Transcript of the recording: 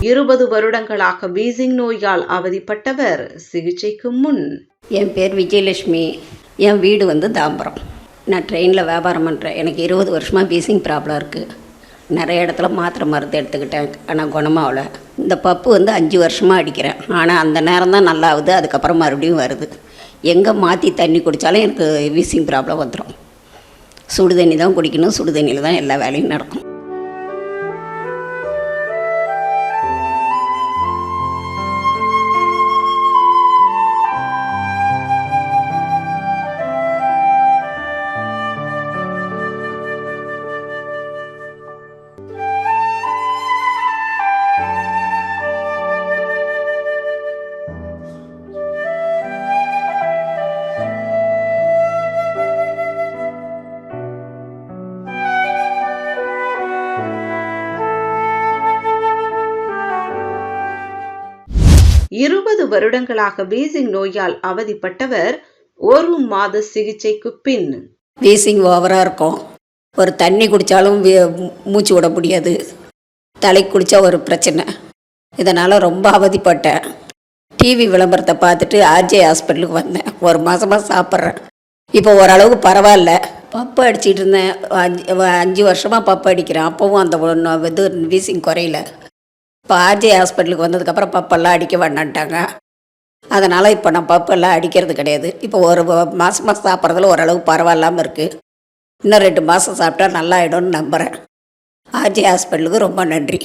20 வருடங்களாக வீசிங் நோயால் அவதிப்பட்டவர் சிகிச்சைக்கு முன். என் பேர் விஜயலட்சுமி. என் வீடு தாம்பரம். நான் ட்ரெயினில் வியாபாரம் பண்ணுறேன். எனக்கு 20 வருஷமாக வீசிங் ப்ராப்ளம் இருக்குது. நிறைய இடத்துல மாத்திரை மருந்து எடுத்துக்கிட்டேன், ஆனால் குணமாகல. இந்த பப்பு 5 வருஷமாக அடிக்கிறேன். ஆனால் அந்த நேரம் தான் நல்லா ஆகுது, அதுக்கப்புறம் மறுபடியும் வருது. எங்கே மாற்றி தண்ணி குடித்தாலும் எனக்கு வீசிங் ப்ராப்ளம் வந்துடும். சுடு தண்ணி தான் குடிக்கணும், சுடு தண்ணியில் தான் எல்லா வேலையும் நடக்கும். இருபது வருடங்களாக வீசிங் நோயால் அவதிப்பட்டவர் 1 மாத சிகிச்சைக்கு பின். வீசிங் ஓவராக இருக்கும். ஒரு தண்ணி குடித்தாலும் மூச்சு விட முடியாது. தலைக்கு குடித்தா ஒரு பிரச்சனை. இதனால் ரொம்ப அவதிப்பட்டேன். டிவி விளம்பரத்தை பார்த்துட்டு RJR ஹாஸ்பிட்டலுக்கு வந்தேன். 1 மாதமாக சாப்பிட்றேன். இப்போ ஓரளவுக்கு பரவாயில்ல. பப்பு அடிச்சிட்டு இருந்தேன். 5 வருஷமாக பப்பு அடிக்கிறேன். அப்போவும் அந்த வீசிங் குறையில. இப்போ RJR ஹாஸ்பிட்டலுக்கு வந்ததுக்கப்புறம் பப்பெல்லாம் அடிக்க வேண்டான்ட்டாங்க. அதனால் இப்போ நான் பப்பெல்லாம் அடிக்கிறது கிடையாது. இப்போ 1 மாதமாக சாப்பிட்றதுல ஓரளவு பரவாயில்லாமல் இருக்குது. இன்னும் 2 மாதம் சாப்பிட்டா நல்லா ஆகிடும்னு நம்புகிறேன். RJR ஹாஸ்பிட்டலுக்கு ரொம்ப நன்றி.